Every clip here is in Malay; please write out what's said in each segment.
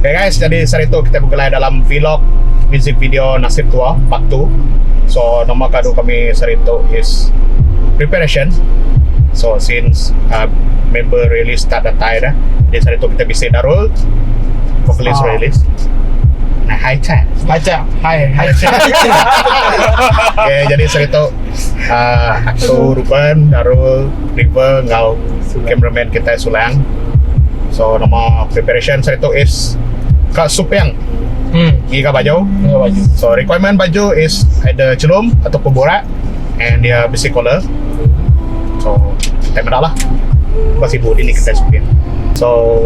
Okay guys, jadi saat itu kita bergelar dalam vlog music video Nasib Tua Part 2. So nama kado kami saat itu is Preparation. So since member release tak datang dah, jadi saat itu kita bisa Darul vocalist release. Nah, hi chat. Hi. Okay, jadi saat itu aku Ruben, Darul, River, ngau cameraman kita Sulang. So nama Preparation saat itu is Kak Supyang. Giga baju. So requirement baju is either celum ataupun borak, and dia besi collar. So kita mendak lah. Masih bodi ni kita Supyang. So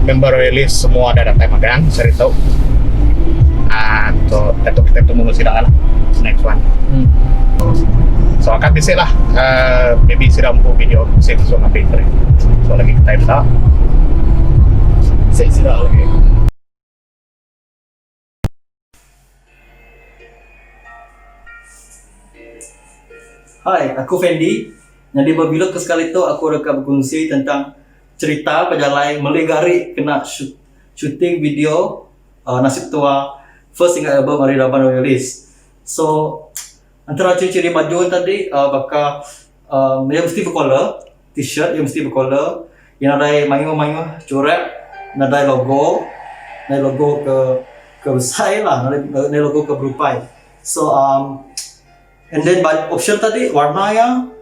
member release semua ada datang magang saat itu. So datuk kita tunggu sidak lah next one. So akan bisik lah. Maybe sidak video bisik so ngapain tadi. So lagi kita mendak. Sidak lagi. Hai, aku Fendi. Jadi berbila ke sekali tu aku akan berkongsi tentang cerita perjalanan melegari kena syuting video Nasib Tua first single album Hari Raban release. So antara ciri-ciri baju tadi bakal dia mesti bercollar, t-shirt dia mesti bercollar, yang ada manyu-manyu corak, ada logo ke besar lah, ada logo ke berupai. So and then option tadi warna yang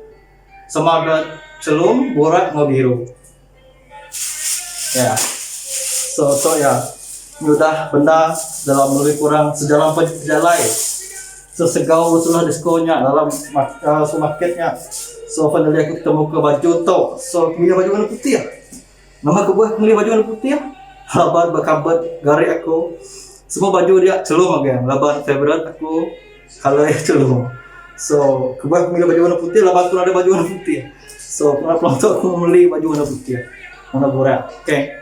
sama ada celum, borak, ngau biru. Ya. So ya. Mudah benda dalam lebih kurang sejalan perjalanan. So segau usulah diskonnya dalam supermarketnya. So finally aku ketemu ke baju tu. So pilih baju warna putih. Nama aku buat pilih baju warna putih. Laban berkabat garik aku. Semua baju dia celum agak. Laban favorite aku color celum. So, kebuat aku milih baju warna putih, lepas tu ada baju warna putih. So, pelan-pelan tu aku beli baju warna putih, warna borak. Okay.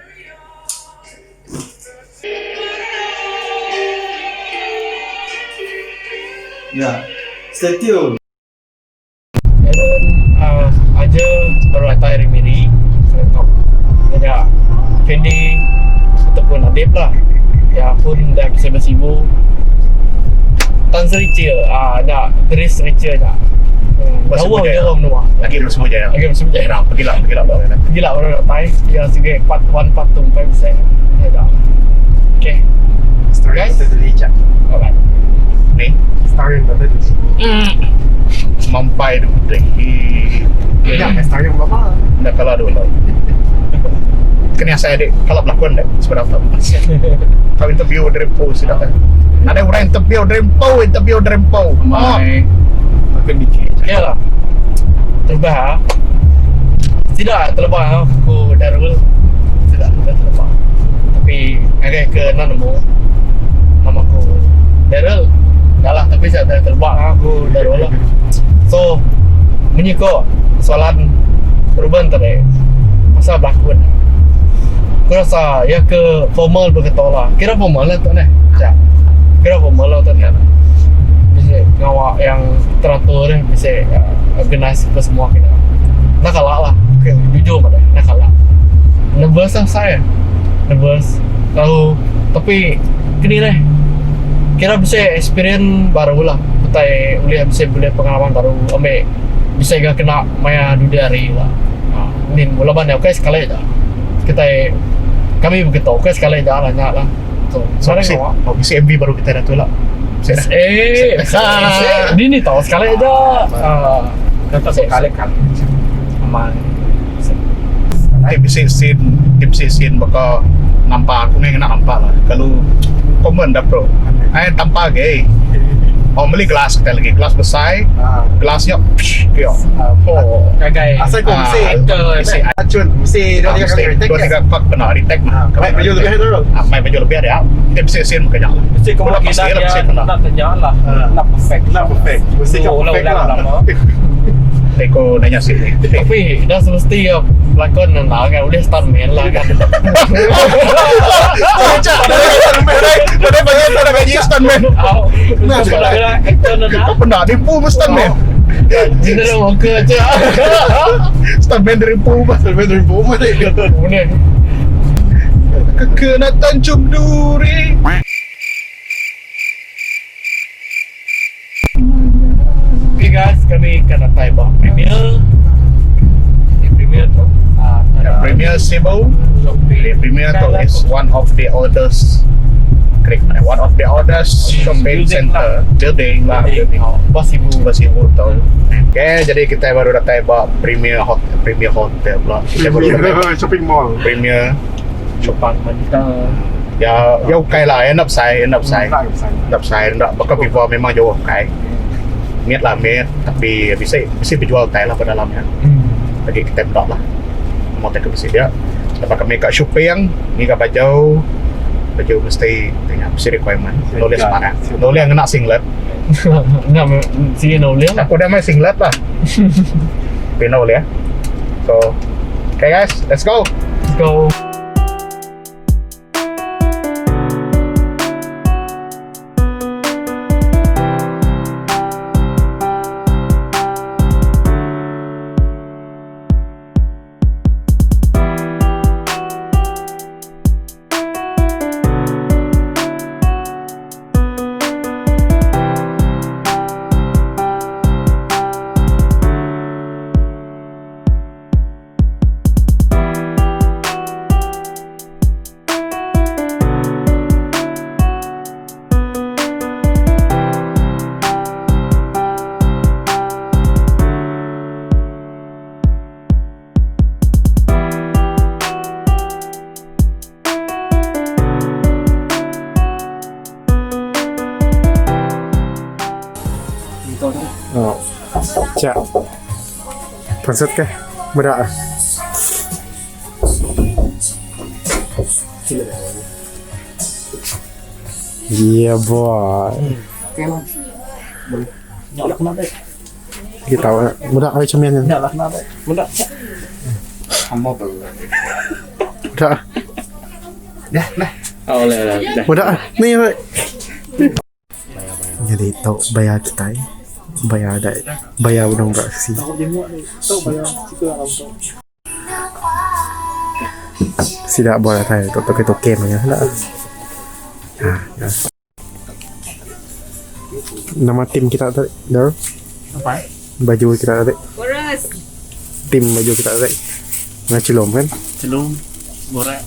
Ya, stay tune. Aja baru datang hari Miri, saya tahu. Ya, Fendi ataupun Adib lah. Ya pun dah bisa bersibuk. Tan sericia, nak dress sericia dah. Jauh dia orang luar. Lagi bersemu jaya. Pergilah baru dah. Pergilah baru nak tahu. Dia sige part 1 part 2 sampai bisa. Ya dah. Okay. Guys, Licat. alright. Ni Starion betul. mampai tu deh. Ya, Starion berapa? Dah kalah dulu. Kena saya dek kalau pelakon dek sebenarnya. Kau interview Dreampo sudah kan. Ada orang interview Dreampo. Mai. Makin dikit. Yalah. Terlepas. Tidak terlepas aku Darul. Tidak terlepas. Tapi agak ke namamu. Namaku Darul. Dah lah, tapi saya tak terlepas aku Darul lah. So menyiko soalan perubahan tadi. Pasal berlakon. Aku rasa ya ke formal begitu lah. Kira formal lah tu ni. Ya. Kira formal lah tu ni. Bisa ngawak yang teratur, bisa organize ke semua kita. Nak kalah lah. Okay, jujur pada nak kalah. Nervous lah saya. Nervous. Lalu tapi kini deh. Kira bisa experience baru lah. Betai boleh pengalaman baru. Ambil bisa juga kena maya dua hari lah. Ini mula banyak okay sekali dah. Kami begitu, okay sekali dah lah nyala. So bisa MV baru kita dah tu lah. Ini tahu sekali aja. Kata sekali kan. Aman. Bisa scene bakal nampak aku ni nak nampak lah. Kalau komen dah bro. Tanpa gay. Beli gelas kita lagi, gelas besar. Gelasnya kyo. Kagai. Asal kau mesti acun, mesti dua tiga kali retake. Dua 3 benar retake. Main baju lebih dulu. Main baju lebih ada. Kita bisa scene makanya. Mesti kau lagi nak terjauh lah. Nak perfect. Mesti kau perfect lah. Teko nanya sih. Tapi dah semesti pelakon nak kan boleh stuntman lah kan. Dari bagian ada gaji stuntman. Actor nak. Kau pernah dipu stuntman? Jadi dah muka je. Stuntman dari pu. Sampai dari bawah tadi. Kemudian kena Tanjung Duri. Okay guys, kami kena Taiwan Premier. Di Premier tu Premier Cebu. The Premier tu is one of the oldest shopping center building lah. Basibu. Basibu tu. Okay, jadi kita baru datang bawa Premier Hotel pula. Kita baru datang shopping mall. Premier Chopang Manita. ya okay lah, end up saya bakal before memang jauh okay. Miat tapi bisa dijual Thai lah pada dalamnya. Jadi kita tak lah mau take ke dia. Lepas kami kat shopping ni kat baju mesti tanya mesti requirement. Boleh sekarang. Boleh kena singlet. Enggak sini nolnya. Aku dah main singlet lah. Pino boleh ya. So, okay guys, let's go. Go. Cak. Pansat kah? Berak ah. Yeah boy. Nyala kena deh. Kita tahu berak macam mana? Nyala kena deh. Mudah. Berak. Oh, boleh. Berak ah. Ni. Jadi tahu bayar kita. Bayar udang beraksi. Tidak boleh saya toke ya lah. Ya. Nama tim kita tadi, Dar. Apa? Baju kita tadi. Boras. Tim baju kita tadi. Ngacilom kan? Celung, borak,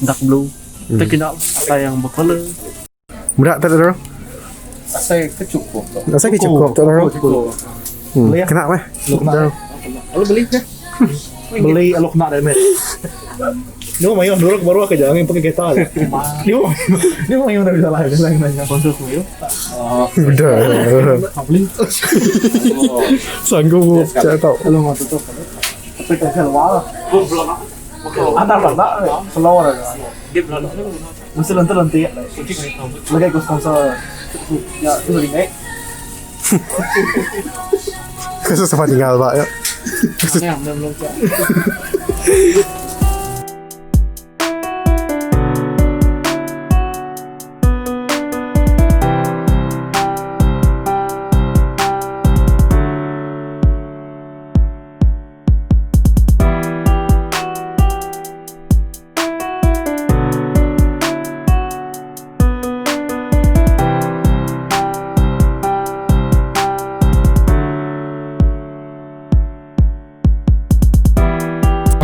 dark blue. Kita kena apa yang bercolor. Berat tak Dar? Saya kecukup. Rasa cukup tak Dar? Kena lah. Dar. Lo beli kan? Beli alok nak dah met. Ni mau main dulu baru ke jangan pakai kereta. Ni mau main dah bisa lah, bisa nanya sponsor tu. Udah. Beli. Sanggup saya tahu. Kalau mau tutup. Tapi tak keluar. Antar benda, keluar. Dia belum. Mesti lantai. Lagi aku sponsor. Ya, tu beli naik. Kasus sama tinggal Pak ya. Belum.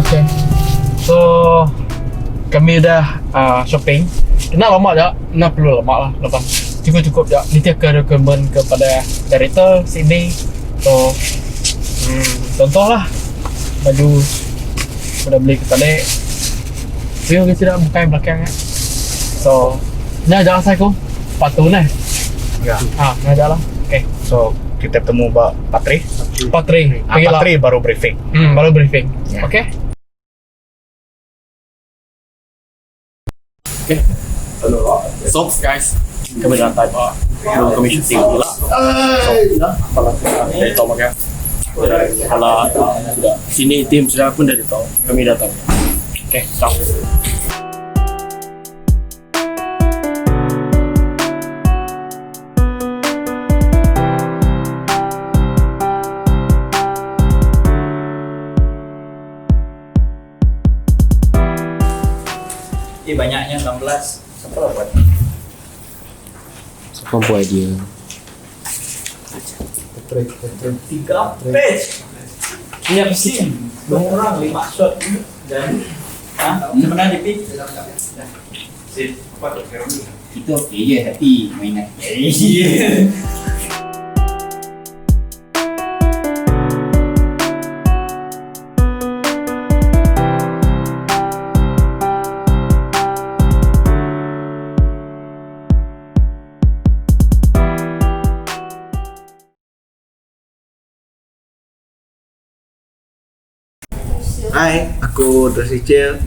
Okay. So kami dah shopping. Nak lama tak? Nak perlu lama lah lepas. Cukup tak. Nanti akan recommend kepada director sini. So contohlah baju sudah beli ke tadi. View kita dah buka yang belakang ya. So nak jalan saya ko. Patu nih. Ya. Nak jalan. Okay. So kita bertemu Pak Patri. Patri. Patri baru briefing. Baru briefing. Ya. Okay. Okay. So guys, kami dah type belum kami shooting pula. So kalau dari tahu maka kalau sudah sini tim sudah pun dari tahu kami dah tahu. Okay, stop. 16 siapa lah buat? Siapa buat dia? 3 page. Ini apa sih? 2 orang 5 shot. Dan sebenarnya di pick. Itu okey je tapi mainan. Hai, aku Drasichel.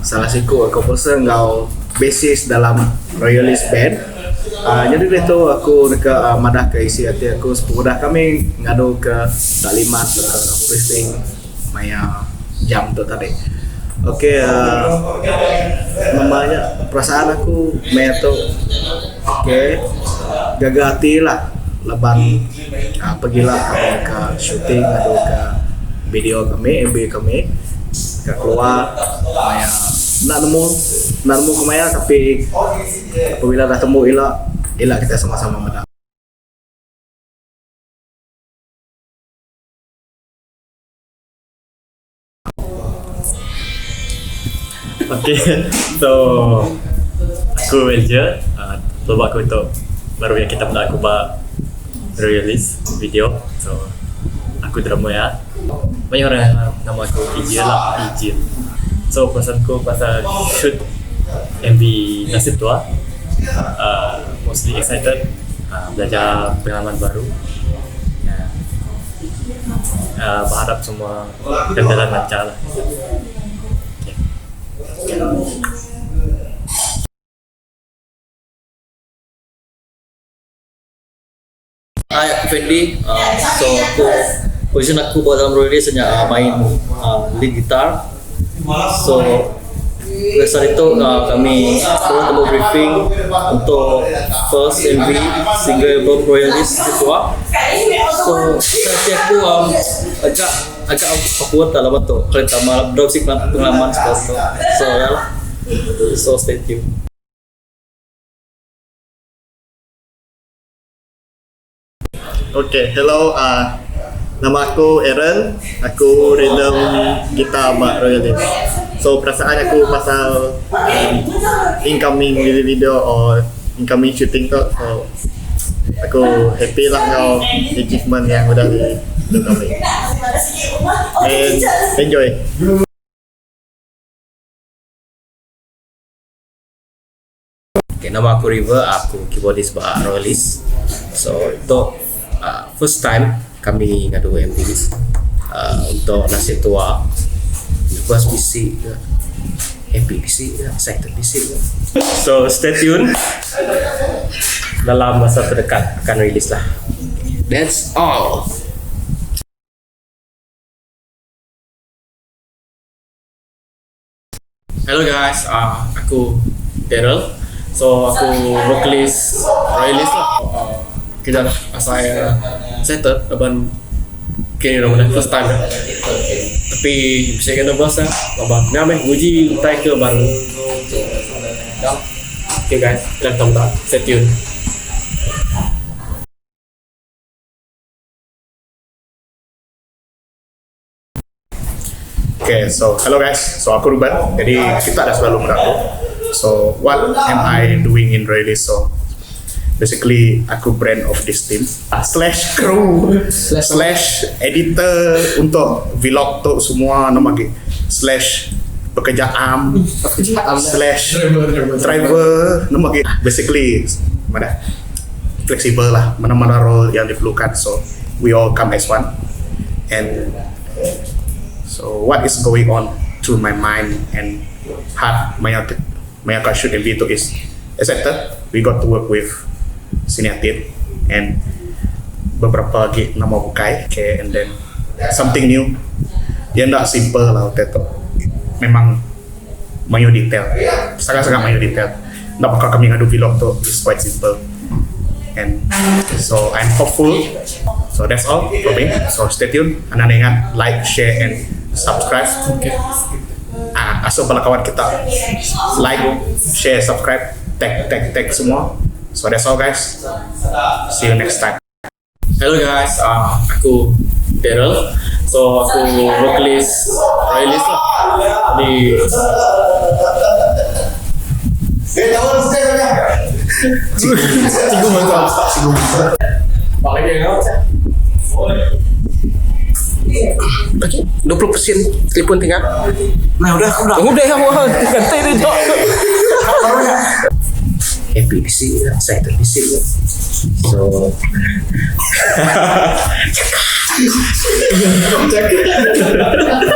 Salah siku aku person ngau basis dalam Royalist Band. Jadi itu aku dekat madah ke isi hati aku sepudah kami ngadu ke taklimat ke precinct maya jam tu tadi. Okey, namanya perasaan aku maya tu okey gagal hati lah leban pergilah kami ke syuting ngadu ke video kami, MV kami ke keluar maya nak nemu ke maya tapi apabila dah temu elak kita sama-sama menang. Okay, so aku Welja. Cuba aku untuk baru yang kita pernah aku buat release video. So aku drama ya. Banyak orang nama aku Ijil lah, Ijil. So pesanku pasal shoot MV Nasib Tua. Mostly excited, belajar pengalaman baru. Berharap semua berjalan lancar lah. Hai, aku Fendi. So position aku buat dalam release hanya main lead gitar. So besar itu kami temu briefing untuk first MV single album release Tua. So saya aku agak awkward dalam itu kereta malam dropsik pengalaman seperti itu. So ya lah. So stay tuned. Okay, hello. Nama aku Aaron. Aku rhythm gitar buat Royalist. So perasaan aku pasal incoming video or incoming shooting tu. So aku happy lah kau achievement yang udah kami. And enjoy. Okay, nama aku River, aku keyboardist buat Royalist. So itu first time kami ngadu MV untuk Nasib Tua. Lepas PC ke, happy PC ke, excited PC ke. So stay tune, dalam masa terdekat akan rilis lah. That's all. Hello guys, aku Daryl. So aku vocalist Royalist lah. Kita saya settle abang kini nama first time ya. Tapi bisa kena bahasa abang nama uji utai ke baru. Okay guys, kita tunggu stay tune. Okay, so hello guys. So aku Ruben. Jadi kita ada selalu mengaku. So what am I doing in Royalist? So basically aku brand of this team slash crew slash editor untuk vlog tu semua nama lagi slash pekerjaan slash driver nama lagi basically mana fleksibel lah mana-mana role yang diperlukan. So we all come as one. And so what is going on through my mind and heart Maya shoot MV itu is accepted. We got to work with senior team and beberapa lagi nama bukai. Okay, and then something new. Dia tidak simple lah waktu itu. Memang banyak detail, sangat-sangat banyak detail. Tidak bakal kami ngadu vlog tu is quite simple. And so I'm hopeful. So that's all for me. So stay tuned. Anda ingat like, share and subscribe. Okay. Asal para kawan kita like, share, subscribe, tag semua. So that's all guys. See you next time. Hello guys, aku Daryl. So aku vokalis Royalist lah di Cikgu mantap. Okay, 20% telefon tinggal. Nah udah aku udah. Udah kamu ganti dia dok. Happy di sini, excited di sini. So